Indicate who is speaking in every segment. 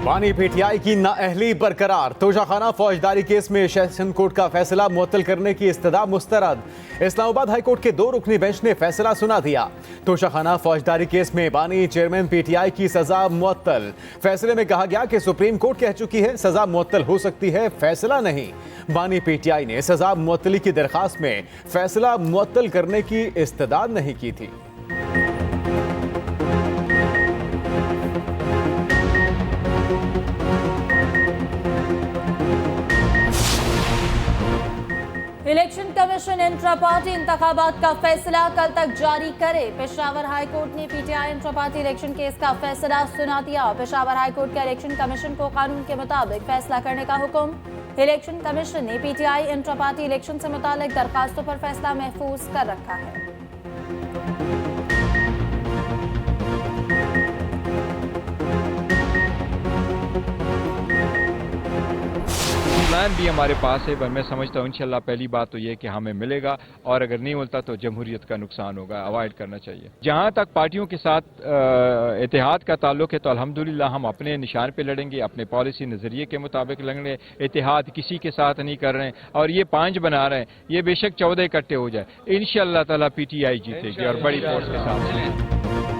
Speaker 1: बानी पीटीआई की नाअहली बरकरार। तोशाखाना फौजदारी केस में सेशन कोर्ट का फैसला मुअत्तल करने की इस्तदा मुस्तरद। इस्लामाबाद हाई कोर्ट के 2 रुकनी बेंच ने फैसला सुना दिया। तोशाखाना फौजदारी केस में बानी चेयरमैन पीटीआई की सजा मुअत्तल। फैसले में कहा गया कि सुप्रीम कोर्ट कह चुकी है सजा मुअत्तल हो सकती है, फैसला नहीं। बानी पीटीआई ने सजा मुअत्तली की दरखास्त में फैसला मुअत्तल करने की इस्तदा नहीं की थी।
Speaker 2: इलेक्शन कमीशन इंट्रा पार्टी इंतखाबात का फैसला कल तक जारी करे। पेशावर हाई कोर्ट ने PTI intra party election case का फैसला सुना दिया। पेशावर हाई कोर्ट का इलेक्शन कमीशन को कानून के मुताबिक फैसला करने का हुक्म। इलेक्शन कमीशन ने पीटीआई इंट्रा पार्टी इलेक्शन से मुतालिक दरखास्तों पर फैसला महफूज कर रखा है।
Speaker 3: प्लान भी हमारे पास है, पर मैं समझता हूँ इंशाल्लाह पहली बात तो ये कि हमें मिलेगा, और अगर नहीं मिलता तो जमहूरियत का नुकसान होगा, अवॉइड करना चाहिए। जहाँ तक पार्टियों के साथ इत्तेहाद का ताल्लुक है तो अल्हम्दुलिल्लाह हम अपने निशान पे लड़ेंगे, अपने पॉलिसी नज़रिए के मुताबिक लड़ेंगे। इत्तेहाद किसी के साथ नहीं कर रहे हैं, और ये 5 बना रहे हैं, ये बेशक 14 इकट्ठे हो जाए, इंशाल्लाह ताला पीटीआई जीतेगी और बड़ी फोर्स के साथ।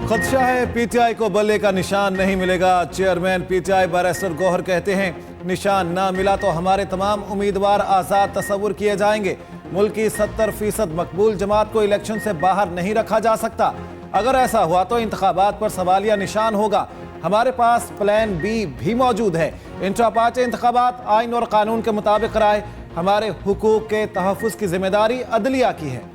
Speaker 4: खदशा है पीटीआई को बल्ले का निशान नहीं मिलेगा। चेयरमैन पीटीआई बैरिस्टर गौहर कहते हैं निशान ना मिला तो हमारे तमाम उम्मीदवार आज़ाद तस्वुर किए जाएंगे। मुल्क की 70% मकबूल जमात को इलेक्शन से बाहर नहीं रखा जा सकता। अगर ऐसा हुआ तो इंतखाबात पर सवालिया निशान होगा। हमारे पास प्लान बी भी मौजूद है। इंट्रा पार्टी इंतखाबात आइन और कानून के मुताबिक कराए। हमारे हुकूक के तहफ़्फ़ुज़ की जिम्मेदारी अदलिया की है।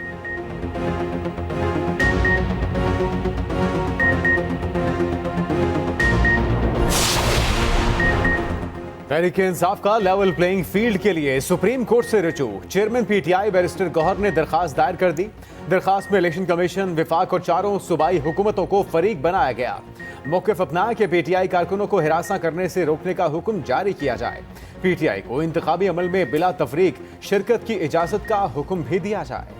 Speaker 1: तहरीक इंसाफ का लेवल प्लेइंग फील्ड के लिए सुप्रीम कोर्ट से रुजू। चेयरमैन पीटीआई बैरिस्टर गौहर ने दरखास्त दायर कर दी। दरखास्त में इलेक्शन कमीशन, विफाक और 4 सूबाई हुकूमतों को फरीक बनाया गया। मौक़िफ़ अपनाया कि पीटीआई कारकुनों को हिरासा करने से रोकने का हुक्म जारी किया जाए। पीटीआई को इंतखाबी अमल में बिला तफरीक शिरकत की इजाज़त का हुक्म भी दिया जाए।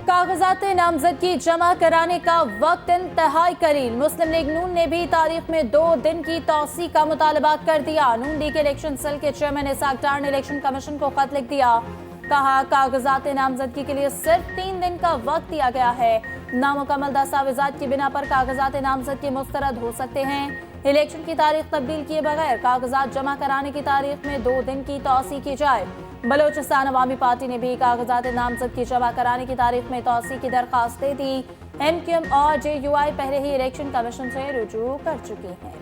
Speaker 2: कागजात नामजदगी जमा कराने का वक्त इंतहाई करीब। मुस्लिम लीग नून ने भी तारीख में 2 दिन की तौसी का मुतालबा कर दिया। नून लीग इलेक्शन सेल के चेयरमैन इसाक डार ने इलेक्शन कमीशन को खत लिख दिया। कहा कागजात नामजदगी के लिए सिर्फ 3 दिन का वक्त दिया गया है। नामुकम्मल दस्तावेजात की बिना पर कागजात नामजदगी मुस्तरद हो सकते हैं। इलेक्शन की तारीख तब्दील किए बगैर कागजात जमा कराने की तारीख में 2 दिन की तौसी की जाए। बलोचिस्तान अवामी पार्टी ने भी कागजात नामजदगी जमा कराने की तारीख में तौसी की दरखास्त दे दी। एमक्यूएम और जेयूआई पहले ही इलेक्शन कमीशन से रुजू कर चुकी हैं।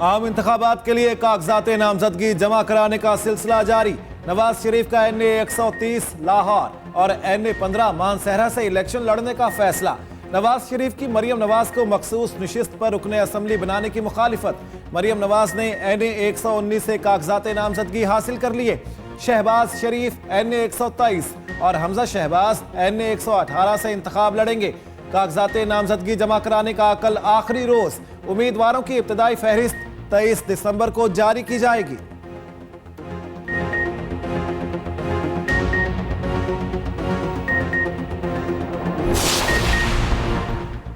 Speaker 4: आम इंतखाबात के लिए कागजात नामजदगी जमा कराने का सिलसिला जारी। नवाज शरीफ का NA 130 लाहौर और NA 15 मानसहरा से इलेक्शन लड़ने का फैसला। नवाज शरीफ की मरियम नवाज को मखसूस नशिस्त पर रुकने असम्बली बनाने की मुखालिफत। मरियम नवाज ने NA 119 से कागजात नामजदगी हासिल कर लिए। शहबाज शरीफ NA 123 और हमजा शहबाज NA 118 से इंतखाब लड़ेंगे। कागजात नामजदगी जमा कराने का कल आखिरी रोज। उम्मीदवारों की इब्तदाई फहरिस्त 23 दिसंबर को जारी की जाएगी।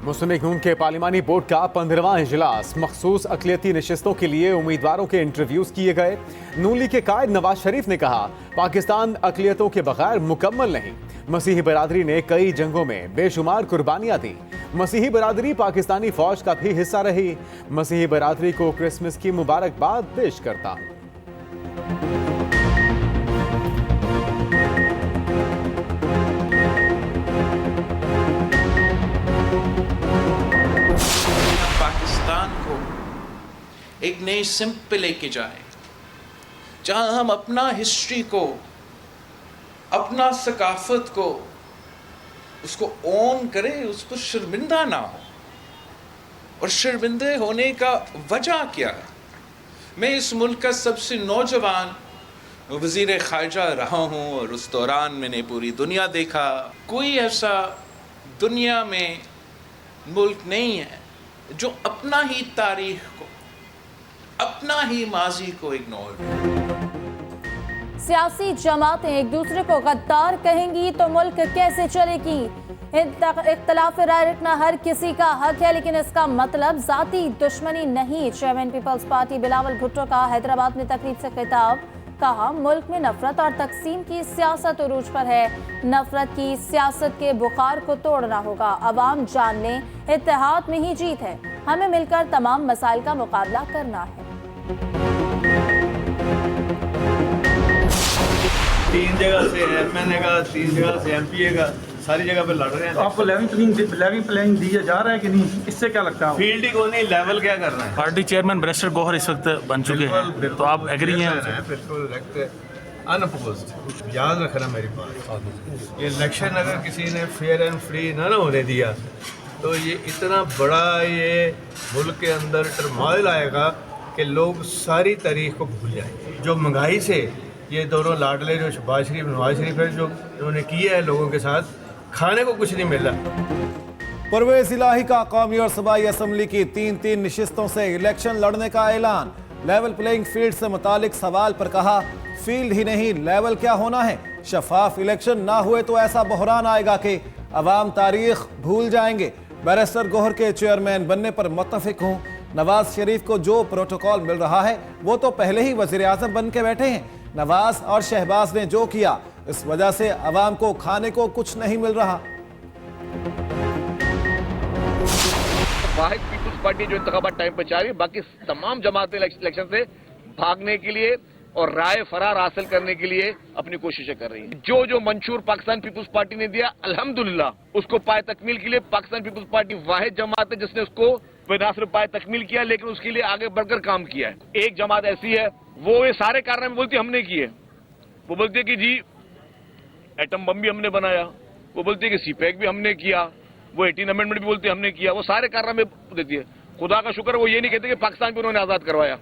Speaker 1: मुस्लिम लीग नून के पार्लिमानी बोर्ड का 15वां इजलास। मखसूस अक़लियती नशिस्तों के लिए उम्मीदवारों के इंटरव्यूज किए गए। नून लीग के कायद नवाज शरीफ ने कहा पाकिस्तान अक़लियतों के बगैर मुकम्मल नहीं। मसीही बरादरी ने कई जंगों में बेशुमार कुर्बानियां दी। मसीही बरादरी पाकिस्तानी फौज का भी हिस्सा रही। मसीही बरादरी को क्रिसमस की मुबारकबाद पेश करता।
Speaker 5: पाकिस्तान को एक नए सिम्त पे लेके जाए, जहां हम अपना हिस्ट्री को, अपना सकाफत को, उसको ओन करें, उस पर शर्मिंदा ना हो। और शर्मिंदे होने का वजह क्या है? मैं इस मुल्क का सबसे नौजवान वज़ीर ख़ारिजा रहा हूँ और उस दौरान मैंने पूरी दुनिया देखा। कोई ऐसा दुनिया में मुल्क नहीं है जो अपना ही तारीख को, अपना ही माजी को इग्नोर कर।
Speaker 2: सियासी जमातें एक दूसरे को गद्दार कहेंगी तो मुल्क कैसे चलेगी? इख्तलाफ राय रखना हर किसी का हक है, लेकिन इसका मतलब जाती दुश्मनी नहीं। चेयरमैन पीपल्स पार्टी बिलावल भुट्टो का हैदराबाद में तकरीब से खिताब। कहा, मुल्क में नफरत और तकसीम की सियासत उरूज पर है। नफरत की सियासत के बुखार को तोड़ना होगा। अवाम जान लें, इत्तेहाद में ही जीत है। हमें मिलकर तमाम मसाइल का मुकाबला करना है।
Speaker 6: 3 जगह से एमएनए का, 3 जगह से एमपीए का, सारी जगह पे लड़ रहे हैं।
Speaker 7: आपको लेवल प्लेइंग दिया जा रहा है कि नहीं, इससे क्या लगता है?
Speaker 6: फील्ड ही को नहीं, लेवल क्या कर रहे हैं?
Speaker 8: पार्टी चेयरमैन बैरिस्टर गौहर इस वक्त बन चुके हैं, तो आप एग्री हैं?
Speaker 6: बिल्कुल अनअपोज्ड। याद रखना मेरी बात, ये इलेक्शन अगर किसी ने फेयर एंड फ्री ना होने दिया तो ये इतना बड़ा ये मुल्क के अंदर टर्मोइल आएगा कि लोग सारी तारीख को भूल जाएंगे। जो महंगाई से ये दोनों लाडले, जो शहबाज शरीफ, नवाज शरीफ है, जो उन्होंने किया है लोगों के साथ, खाने को कुछ नहीं मिला।
Speaker 4: परवेज इलाही का कौमी और सूबाई असम्बली की 3 नशिस्तों से इलेक्शन लड़ने का ऐलान। लेवल प्लेइंग फील्ड से मुतालिक सवाल पर कहा, फील्ड ही नहीं लेवल क्या होना है। शफाफ इलेक्शन ना हुए तो ऐसा बहरान आएगा कि अवाम तारीख भूल जाएंगे। बैरिस्टर गौहर के चेयरमैन बनने पर मुत्तफिक हूँ। नवाज शरीफ को जो प्रोटोकॉल मिल रहा है वो तो पहले ही वजीर आजम बन के बैठे हैं। नवाज और शहबाज ने जो किया, इस वजह से अवाम को खाने को कुछ नहीं मिल रहा।
Speaker 9: वाहिद पीपुल्स पार्टी जो इंतखाबात टाइम पर चाह रही है, बाकी तमाम जमातें इलेक्शन से भागने के लिए और राय फरार हासिल करने के लिए अपनी कोशिशें कर रही है। जो मंशूर पाकिस्तान पीपुल्स पार्टी ने दिया, अल्हम्दुलिल्लाह उसको पाए तकमील के लिए पाकिस्तान पीपुल्स पार्टी वाहिद जमात है जिसने उसको ना सिर्फ पाए तकमील किया, लेकिन उसके लिए आगे बढ़कर काम किया है। एक जमात ऐसी है, वो ये सारे कारनामे बोलती हमने किए। वो बोलती है कि जी एटम बम भी हमने बनाया, वो बोलती है कि सीपैक भी हमने किया, वो 18 अमेंडमेंट भी बोलती है हमने किया। वो सारे कारनामे देती है। खुदा का शुक्र वो ये नहीं कहते कि पाकिस्तान को उन्होंने आजाद करवाया।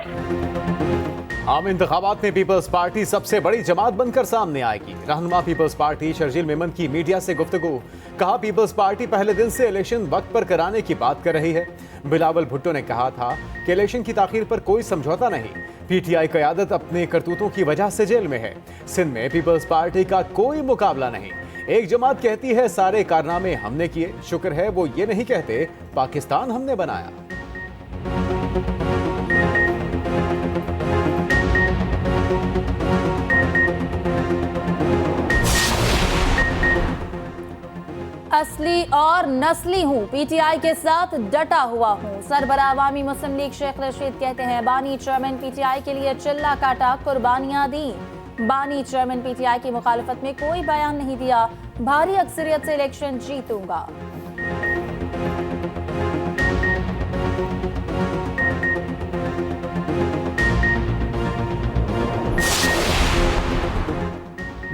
Speaker 1: आम इंतखाबात में पीपल्स पार्टी सबसे बड़ी जमात बनकर सामने आएगी। रहनुमा पीपल्स पार्टी शर्जील मेमन की मीडिया से गुफ्तगू। कहा, पीपल्स पार्टी पहले दिन से इलेक्शन वक्त पर कराने की बात कर रही है। बिलावल भुट्टो ने कहा था कि इलेक्शन की ताखीर पर कोई समझौता नहीं। पीटीआई क़यादत अपने करतूतों की वजह से जेल में है। सिंध में पीपल्स पार्टी का कोई मुकाबला नहीं। एक जमात कहती है सारे कारनामे हमने किए, शुक्र है वो ये नहीं कहते पाकिस्तान हमने बनाया।
Speaker 2: असली और नस्ली हूँ, पीटीआई के साथ डटा हुआ हूँ। सरबराह अवामी मुस्लिम लीग शेख रशीद कहते हैं, बानी चेयरमैन पीटीआई के लिए चिल्ला काटा, कुर्बानियां दी। बानी चेयरमैन पीटीआई की मुखालफत में कोई बयान नहीं दिया। भारी अक्सरियत से इलेक्शन जीतूंगा।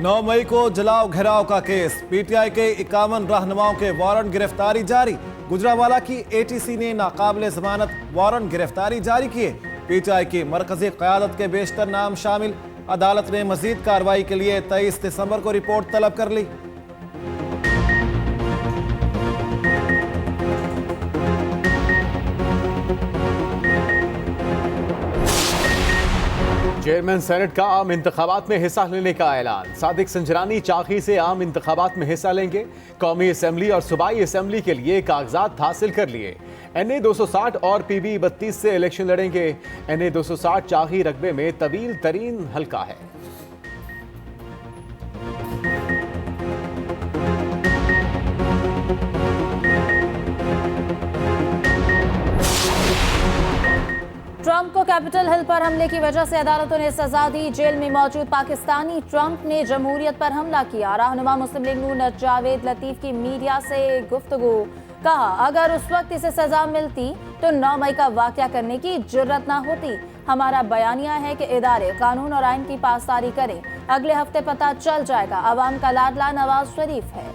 Speaker 4: नौ मई को जलाओ घेराव का केस। पीटीआई के 51 रहनुमाओं के वारंट गिरफ्तारी जारी। गुजरावाला की एटीसी ने नाकाबिले जमानत वारंट गिरफ्तारी जारी किए। पीटीआई की मरकजी क़यादत के बेशतर नाम शामिल। अदालत ने मजीद कार्रवाई के लिए 23 दिसंबर को रिपोर्ट तलब कर ली।
Speaker 1: चेयरमैन सेनेट का आम इंतखाबात में हिस्सा लेने का ऐलान। सादिक संजरानी चाखी से आम इंतखाबात में हिस्सा लेंगे। कौमी असम्बली और सूबाई असम्बली के लिए कागजात हासिल कर लिए। NA 260 और PB 32 से इलेक्शन लड़ेंगे। NA 260 चाखी रकबे में तवील तरीन हल्का है।
Speaker 2: ट्रंप को कैपिटल हिल पर हमले की वजह से अदालतों ने सजा दी। जेल में मौजूद पाकिस्तानी ट्रंप ने जमहूरियत पर हमला किया। रहनुमा मुस्लिम लीग नून जावेद लतीफ की मीडिया से गुफ्तगू। कहा, अगर उस वक्त इसे सजा मिलती तो 9 मई का वाकया करने की जुर्रत ना होती। हमारा बयानिया है कि इदारे कानून और आइन की पासदारी करें। अगले हफ्ते पता चल जाएगा। अवाम का लाडला नवाज शरीफ है।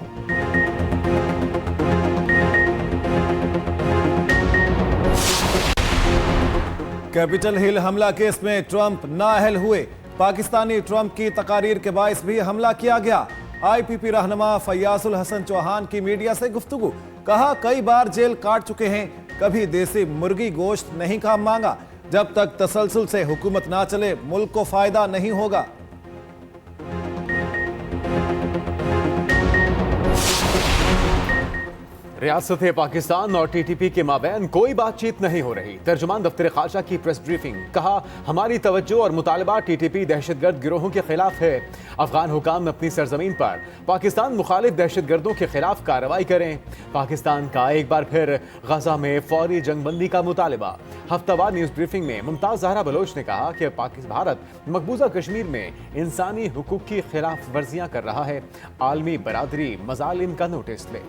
Speaker 4: कैपिटल हिल हमला केस में ट्रंप नाअहल हुए। पाकिस्तानी ट्रंप की तकारीर के बायस भी हमला किया गया। IPP रहनुमा फयाजुल हसन चौहान की मीडिया से गुफ्तगू। कहा, कई बार जेल काट चुके हैं, कभी देसी मुर्गी गोश्त नहीं खा मांगा। जब तक तसलसल से हुकूमत ना चले मुल्क को फायदा नहीं होगा।
Speaker 1: रियासत पाकिस्तान और टीटीपी के माबैन कोई बातचीत नहीं हो रही। तर्जुमान दफ्तर खाशा की प्रेस ब्रीफिंग, कहा हमारी तवज्जो और मुतालबा टीटीपी दहशतगर्द गिरोहों के खिलाफ है। अफगान हुकाम अपनी सरजमीन पर पाकिस्तान मुखालिफ दहशतगर्दों के खिलाफ कार्रवाई करें। पाकिस्तान का एक बार फिर गजा में फौरी जंगबंदी का मुतालबा। हफ्तावार न्यूज ब्रीफिंग में मुमताज जहरा बलोच ने कहा कि भारत मकबूजा कश्मीर में इंसानी हुकूक की खिलाफ वर्जियां कर रहा है। आलमी बरादरी मजालिम का नोटिस ले।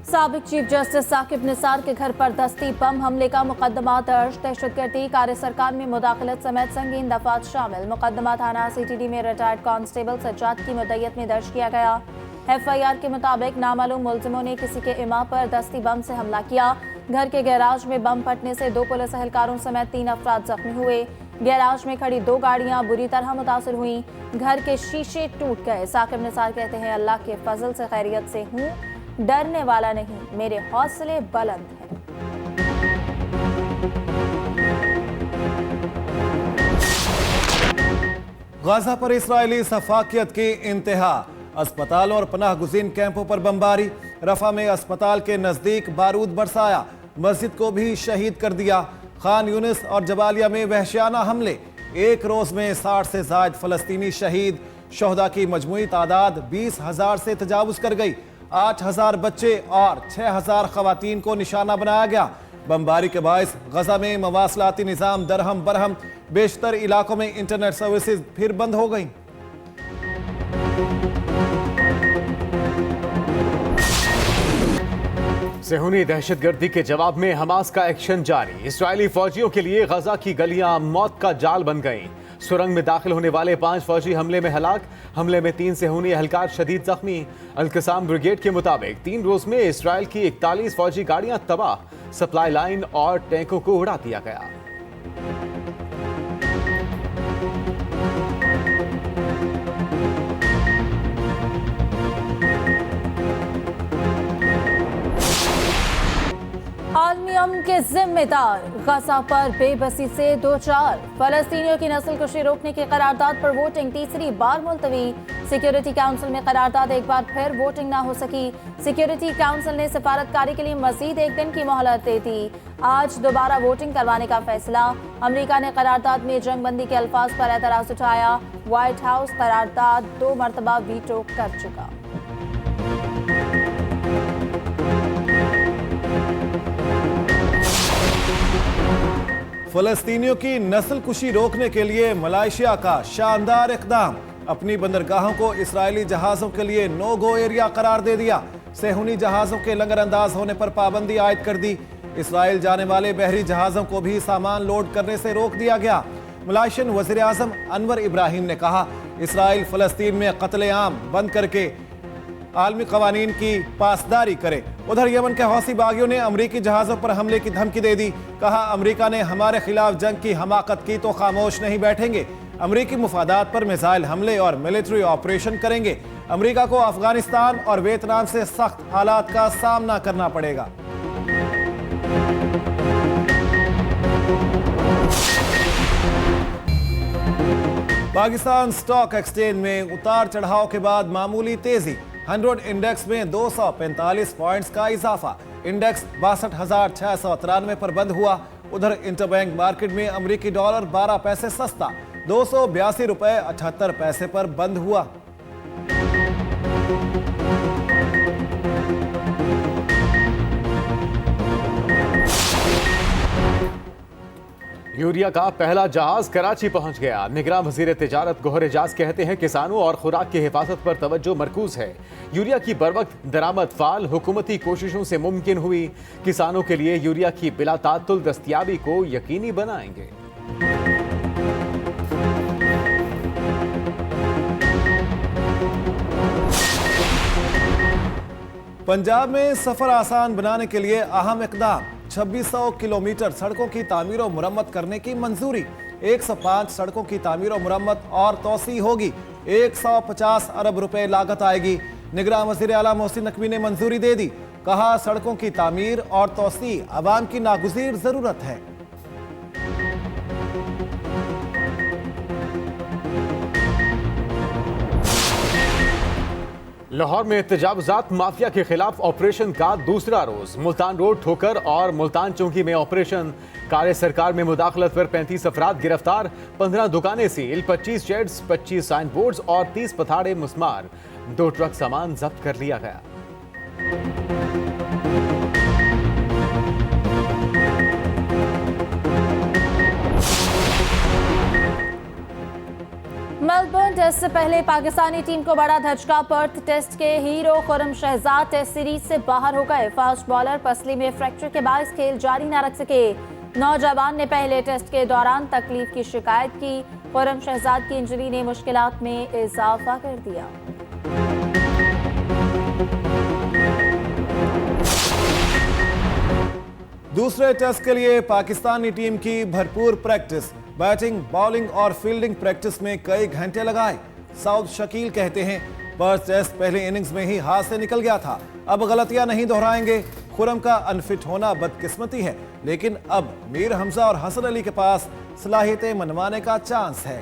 Speaker 2: साबिक चीफ जस्टिस साकिब निसार के घर पर दस्ती बम हमले का मुकदमा दर्ज। दहशतगर्दी कार्य सरकार में मुदाखलत समेत संगीन दफात शामिल। मुकदमा थाना सीटीडी में रिटायर्ड कांस्टेबल सज्जाद की मुद्दत में दर्ज किया गया। एफआईआर के मुताबिक नामालूम मुलजिमों ने किसी के इमाम पर दस्ती बम से हमला किया। घर के गैराज में बम फटने से 2 पुलिस एहलकारों समेत 3 अफराद जख्मी हुए। गैराज में खड़ी 2 गाड़ियां बुरी तरह मुतासर हुई। घर के शीशे टूट गए। साकिब निसार कहते हैं, अल्लाह के फजल से खैरियत से हूँ, डरने वाला नहीं, मेरे हौसले बुलंद हैं।
Speaker 4: गाजा पर इस्राएली सफाकियत की इंतहा। अस्पतालों और पनाह गुज़ीन कैंपों पर बमबारी। रफा में अस्पताल के नजदीक बारूद बरसाया। मस्जिद को भी शहीद कर दिया। खान यूनिस और जबालिया में वहशियाना हमले। एक रोज में 60 से ज़ायद फलस्तीनी शहीद। शोहदा की मजमूई तादाद 20,000 से तजावुज कर गई। 8,000 बच्चे और 6,000 खवातीन को निशाना बनाया गया। बमबारी के बायस गजा में मवासलाती निज़ाम दरहम बरहम। बेशतर इलाकों में इंटरनेट सर्विसेज फिर बंद हो गई।
Speaker 1: सेहूनी दहशतगर्दी के जवाब में हमास का एक्शन जारी। इस्राएली फौजियों के लिए गजा की गलियां मौत का जाल बन गईं। सुरंग में दाखिल होने वाले 5 फौजी हमले में हलाक। हमले में 3 सेहूनी एहलकार शदीद जख्मी। अल-कसाम ब्रिगेड के मुताबिक 3 रोज में इसराइल की 41 फौजी गाड़ियां तबाह। सप्लाई लाइन और टैंकों को उड़ा दिया गया।
Speaker 2: आलमी अमन के जिम्मेदार गजा पर बेबसी से 2-4। फलस्तीनियों की नस्लकुशी रोकने की करारदाद पर वोटिंग तीसरी बार मुलतवी। सिक्योरिटी काउंसिल में करारदाद एक बार फिर वोटिंग न हो सकी। सिक्योरिटी काउंसिल ने सिफारतकारी के लिए मजीद 1 दिन की मोहलत दे दी। आज दोबारा वोटिंग करवाने का फैसला। अमेरिका ने करारदाद में जंगबंदी के अल्फाज पर एतराज उठाया। व्हाइट हाउस करारदाद 2 मरतबा वीटो कर चुका।
Speaker 4: फलस्तीनियों की नस्लकुशी रोकने के लिए मलेशिया का शानदार इकदाम। अपनी बंदरगाहों को इस्राएली जहाजों के लिए नो गो एरिया करार दे दिया। सेहूनी जहाजों के लंगर अंदाज होने पर पाबंदी आयद कर दी। इस्राएल जाने वाले बहरी जहाजों को भी सामान लोड करने से रोक दिया गया। मलेशियन वज़ीर आज़म अनवर इब्राहिम ने कहा, इस्राएल फलस्तीन में कत्लेआम बंद करके आलमी कवानीन की पासदारी करे। उधर यमन के हौसी बागियों ने अमरीकी जहाज़ों पर हमले की धमकी दे दी। कहा, अमरीका ने हमारे खिलाफ जंग की हमाकत की तो खामोश नहीं बैठेंगे। अमरीकी मुफादात पर मिसाइल हमले और मिलिट्री ऑपरेशन करेंगे। अमरीका को अफगानिस्तान और वियतनाम से सख्त हालात का सामना करना पड़ेगा। पाकिस्तान स्टॉक एक्सचेंज में उतार चढ़ाव के बाद मामूली तेजी। 100 इंडेक्स में 245 पॉइंट्स का इजाफा। इंडेक्स 62,693 पर बंद हुआ। उधर इंटरबैंक मार्केट में अमेरिकी डॉलर 12 पैसे सस्ता 282 रुपए 78 पैसे पर बंद हुआ।
Speaker 1: यूरिया का पहला जहाज कराची पहुंच गया। निगरान वजीर तिजारत गोहर एजाज कहते हैं, किसानों और खुराक की हिफाजत पर तवज्जो मरकूज है। यूरिया की बरवक्त दरामद फाल हुकूमती कोशिशों से मुमकिन हुई। किसानों के लिए यूरिया की बिला तातुल दस्तयाबी को यकीनी बनाएंगे।
Speaker 4: पंजाब में सफर आसान बनाने के लिए अहम इकदाम। 2600 किलोमीटर सड़कों की तामीर और मुरम्मत करने की मंजूरी। 105 सड़कों की तामीर और मुरम्मत और तोसी होगी। 150 अरब रुपए लागत आएगी। निगरान वज़ीर आला मोहसिन नकवी ने मंजूरी दे दी। कहा सड़कों की तामीर और तौसी आवाम की नागुज़ीर जरूरत है।
Speaker 1: लाहौर में तजावुज़ात माफिया के खिलाफ ऑपरेशन का दूसरा रोज। मुल्तान रोड, ठोकर और मुल्तान चौकी में ऑपरेशन। कार्य सरकार में मुदाखलत पर 35 अफराद गिरफ्तार। 15 दुकानें सील, 25 शेड्स, 25 साइन बोर्ड्स और 30 पथाड़े मुस्मार। 2 ट्रक सामान जब्त कर लिया गया।
Speaker 2: मेलबर्न टेस्ट से पहले पाकिस्तानी टीम को बड़ा धचका। पर्थ टेस्ट के hero Khurram Shahzad test series से बाहर हो गए। फास्ट बॉलर पसली में फ्रैक्चर के बायस खेल जारी न रख सके। नौजवान ने पहले टेस्ट के दौरान तकलीफ की शिकायत की। खुर्रम शहजाद की इंजरी ने मुश्किलात में इजाफा कर दिया।
Speaker 4: दूसरे टेस्ट के लिए पाकिस्तानी टीम की भरपूर प्रैक्टिस। बैटिंग, बॉलिंग और फील्डिंग प्रैक्टिस में कई घंटे लगाए। साउद शकील कहते हैं पर्थ टेस्ट पहले इनिंग्स में ही हाथ से निकल गया था, अब गलतियां नहीं दोहराएंगे। खुर्रम का अनफिट होना बदकिस्मती है, लेकिन अब मीर हमजा और हसन अली के पास सलाहियतें मनवाने का चांस है।